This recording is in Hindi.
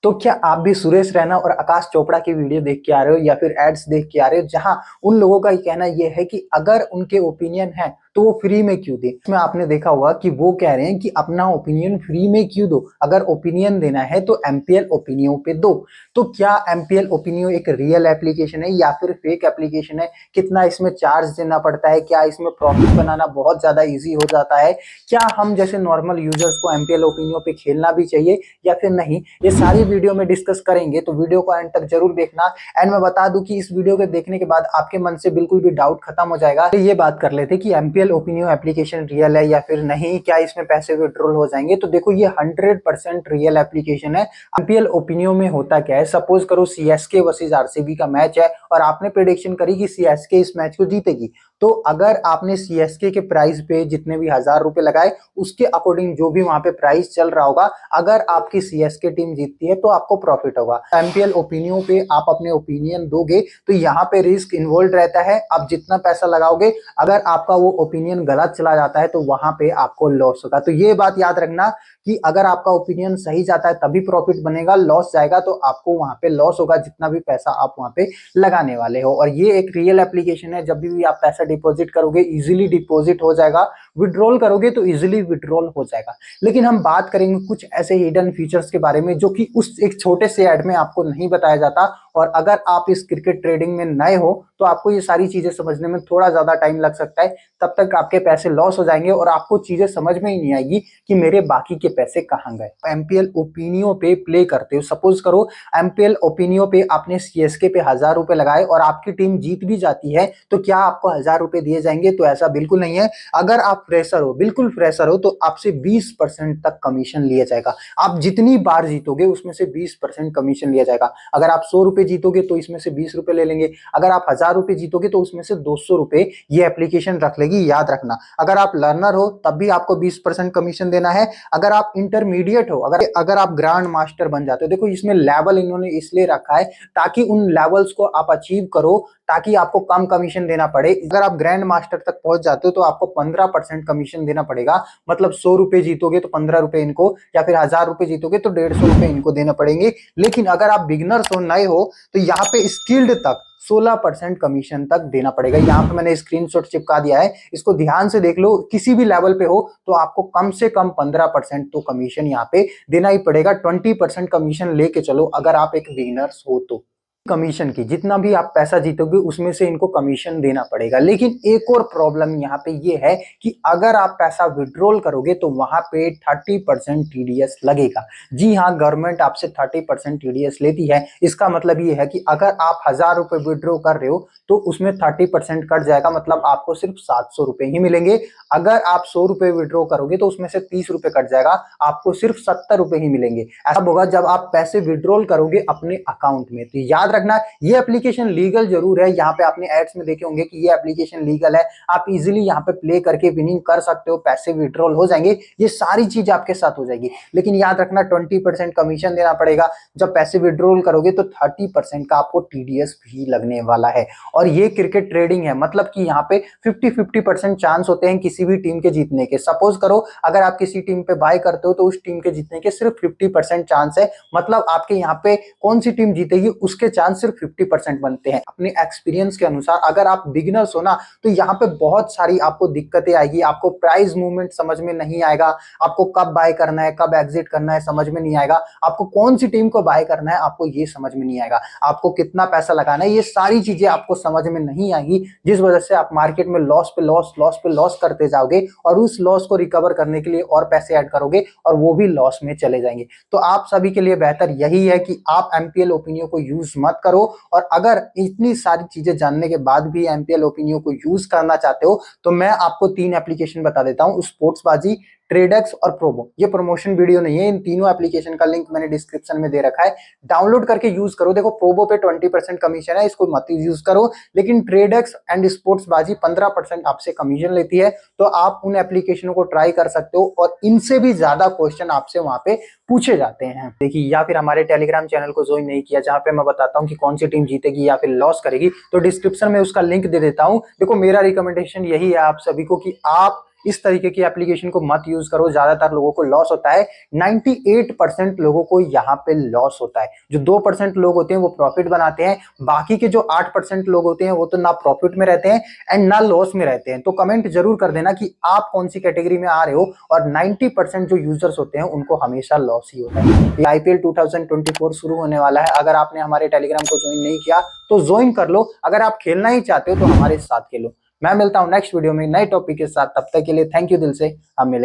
तो क्या आप भी सुरेश रैना और आकाश चोपड़ा की वीडियो देख के आ रहे हो या फिर एड्स देख के आ रहे हो जहां उन लोगों का कहना यह है कि अगर उनके ओपिनियन है तो वो फ्री में क्यों दे। इसमें आपने देखा होगा कि वो कह रहे हैं कि अपना ओपिनियन फ्री में क्यों दो, अगर ओपिनियन देना है तो एमपीएल ओपिनियो पे दो। तो क्या एमपीएल ओपिनियो एक रियल एप्लीकेशन है या फिर फेक एप्लीकेशन है? कितना इसमें चार्ज देना पड़ता है? क्या इसमें प्रॉफिट बनाना बहुत ज्यादा ईजी हो जाता है? क्या हम जैसे नॉर्मल यूजर्स को एमपीएल ओपिनियो पे खेलना भी चाहिए या फिर नहीं? ये सारी वीडियो में डिस्कस करेंगे, तो वीडियो को एंड तक जरूर देखना। एंड मैं बता दूं कि इस वीडियो के देखने के बाद आपके मन से बिल्कुल भी डाउट खत्म हो जाएगा। तो ये बात कर लेते कि एमपीएल ओपिनियो एप्लीकेशन रियल है या फिर नहीं, क्या इसमें पैसे विड्रॉल हो जाएंगे। तो देखो, ये 100% रियल एप्लीकेशन है। एमपीएल ओपिनियो में होता क्या है, सपोज करो सीएसके वर्सेस आरसीबी का मैच है और आपने प्रेडिक्शन करी कि सीएसके इस मैच को जीतेगी। तो अगर आपने सीएसके के प्राइस पे जितने भी 1000 रुपए लगाए, उसके अकॉर्डिंग जो भी वहां पे प्राइस चल रहा होगा, अगर आपकी सीएसके टीम जीतती है तो आपको प्रॉफिट होगा। एमपीएल ओपिनियो पे आप अपने ओपिनियन दोगे तो यहाँ पे रिस्क इन्वॉल्व रहता है। आप जितना पैसा लगाओगे, अगर आपका वो ओपिनियन गलत चला जाता है तो वहां पे आपको लॉस होगा। तो ये बात याद रखना कि अगर आपका ओपिनियन सही जाता है तभी प्रॉफिट बनेगा, लॉस जाएगा तो आपको वहां पे लॉस होगा जितना भी पैसा आप वहां पे लगाने वाले हो। और ये एक रियल एप्लीकेशन है, जब भी आप पैसा डिपॉजिट करोगे इजीली डिपॉजिट हो जाएगा, विड्रॉल करोगे तो इजीली विड्रॉल हो जाएगा। लेकिन हम बात करेंगे कुछ ऐसे हिडन फीचर्स के बारे में जो कि उस एक छोटे से ऐड में आपको नहीं बताया जाता। और अगर आप इस क्रिकेट ट्रेडिंग में नए हो तो आपको ये सारी चीजें समझने में थोड़ा ज्यादा टाइम लग सकता है, तब तक आपके पैसे लॉस हो जाएंगे और आपको चीजें समझ में ही नहीं आएगी कि मेरे बाकी के पैसे कहाँ गए। एमपीएल ओपिनियो पे प्ले करते हो, सपोज करो एमपीएल ओपिनियो पे आपने सीएसके पे 1000 रुपए लगाए और आपकी टीम जीत भी जाती है, तो क्या आपको 1000 रुपए दिए जाएंगे? तो ऐसा बिल्कुल नहीं है। अगर आप फ्रेशर हो, बिल्कुल फ्रेशर हो, तो आपसे 20% तक कमीशन लिया जाएगा। आप जितनी बार जीतोगे उसमें से 20% कमीशन लिया जाएगा। अगर आप 100 रुपए जीतोगे तो इसमें से 20 रुपए ले लेंगे। अगर आप 1000 रुपए जीतोगे तो उसमें से 200 रुपए ये एप्लीकेशन रख लेगी, याद रखना। अगर आप लर्नर हो तब भी आपको 20% कमीशन देना है। अगर आप इंटरमीडिएट हो, अगर आप ग्रैंड मास्टर बन जाते हो, देखो इसमें लेवल इन्होंने इसलिए रखा है ताकि उन लेवल्स को आप अचीव करो, ताकि आपको कम कमीशन देना पड़े। अगर आप ग्रैंड मास्टर तक पहुंच जाते हो तो आपको 15% कमीशन देना पड़ेगा। मतलब 100 रुपए जीतोगे तो 15 रुपए इनको, या फिर 1000 रुपए जीतोगे तो 150 रुपए इनको देना पड़ेंगे। लेकिन अगर आप बिगिनर्स हो, नए हो, तो यहाँ पे स्किल्ड तक 16% कमीशन तक देना पड़ेगा। यहाँ पे मैंने स्क्रीनशॉट चिपका दिया है, इसको ध्यान से देख लो। किसी भी लेवल पे हो तो आपको कम से कम 15% तो कमीशन यहाँ पे देना ही पड़ेगा। 20% कमीशन लेके चलो अगर आप एक बिगिनर्स हो तो। कमीशन की जितना भी आप पैसा जीतोगे उसमें से इनको कमीशन देना पड़ेगा। लेकिन एक और प्रॉब्लम यहाँ पे ये है कि अगर आप पैसा विड्रॉल करोगे तो वहां पे 30% टीडीएस लगेगा। जी हाँ, गवर्नमेंट आपसे 30% टीडीएस लेती है। इसका मतलब ये है कि अगर आप 1000 रुपए विड्रॉ कर रहे हो तो उसमें 30% कट जाएगा, मतलब आपको सिर्फ 700 रुपए ही मिलेंगे। अगर आप 100 रुपए विड्रॉ करोगे तो उसमें से 30 रुपए कट जाएगा, आपको सिर्फ 70 रुपए ही मिलेंगे। ऐसा होगा जब आप पैसे विड्रॉल करोगे अपने अकाउंट में। तो याद रखना, ये एप्लीकेशन लीगल जरूर है। यहाँ पे आपने एड्स में देखे होंगे कि ये एप्लीकेशन लीगल है, आप इजीली यहाँ पे प्ले करके विनिंग कर सकते हो, पैसे विड्रॉल हो जाएंगे, ये सारी चीज आपके साथ हो जाएगी। लेकिन याद रखना 20% कमीशन देना पड़ेगा। जब पैसे विड्रॉल करोगे तो 30% का आपको टीडीएस भी लगने वाला है। और ये क्रिकेट ट्रेडिंग है, मतलब कि यहाँ पे 50-50% चांस होते हैं किसी भी टीम के जीतने के। सपोज करो अगर आप किसी टीम पे बाय करते हो तो उस टीम के जीतने के सिर्फ 50% चांस है, मतलब आपके यहाँ पे कौन सी टीम जीतेगी उसके चांस सिर्फ 50% बनते हैं। अपने एक्सपीरियंस के अनुसार अगर आप बिगिनर्स हो ना तो यहाँ पे बहुत सारी आपको दिक्कतें आएगी। आपको प्राइस मूवमेंट समझ में नहीं आएगा, आपको कब बाय करना है कब एग्जिट करना है समझ में नहीं आएगा, आपको कौन सी टीम को बाय करना है आपको ये समझ में नहीं आएगा, आपको कितना पैसा लगाना है ये सारी चीजें आपको समझ में नहीं आएगी, जिस वजह से आप मार्केट में लॉस पे लॉस लॉस पे लॉस करते जाओगे और उस लॉस को रिकवर करने के लिए और पैसे ऐड करोगे और वो भी लॉस में चले जाएंगे। तो आप सभी के लिए बेहतर यही है कि आप एमपीएल ओपिनियो को यूज मत करो। और अगर इतनी सारी चीजें जानने के बाद भी एमपीएल ओपिनियो को यूज करना चाहते हो तो मैं आपको 3 एप्लीकेशन बता देता हूं, स्पोर्ट्सबाजी, ट्रेडेक्स और प्रोबो। ये प्रमोशन वीडियो नहीं है, इन तीनों एप्लीकेशन का लिंक मैंने डिस्क्रिप्शन में दे रखा है, डाउनलोड करके यूज करो। देखो प्रोबो पे 20% कमीशन है, इसको मत यूज करो। लेकिन ट्रेडेक्स एंड स्पोर्ट्सबाजी 15% आपसे कमीशन लेती है, तो आप उन एप्लीकेशनों को ट्राई कर सकते हो और इनसे भी ज्यादा क्वेश्चन आपसे वहां पे पूछे जाते हैं। देखिए, या फिर हमारे टेलीग्राम चैनल को ज्वाइन नहीं किया जहां पे मैं बताता हूं कि कौन सी टीम जीतेगी या फिर लॉस करेगी, तो डिस्क्रिप्शन में उसका लिंक दे देता हूं। देखो मेरा रिकमेंडेशन यही है आप सभी को कि आप इस तरीके की एप्लीकेशन को मत यूज करो, ज्यादातर लोगों को लॉस होता है। 98% लोगों को यहाँ पे लॉस होता है। जो 2% लोग होते हैं वो प्रॉफिट बनाते हैं, बाकी के जो 8% लोग होते हैं वो तो ना प्रॉफिट में रहते हैं एंड ना लॉस में रहते हैं। तो कमेंट जरूर कर देना कि आप कौन सी कैटेगरी में आ रहे हो। और 90% जो यूजर्स होते हैं उनको हमेशा लॉस ही होता है। आईपीएल 2024 शुरू होने वाला है। अगर आपने हमारे टेलीग्राम को ज्वाइन नहीं किया तो ज्वाइन कर लो। अगर आप खेलना ही चाहते हो तो हमारे साथ खेलो। मैं मिलता हूं नेक्स्ट वीडियो में नए टॉपिक के साथ। तब तक के लिए थैंक यू दिल से। हम मिलेंगे।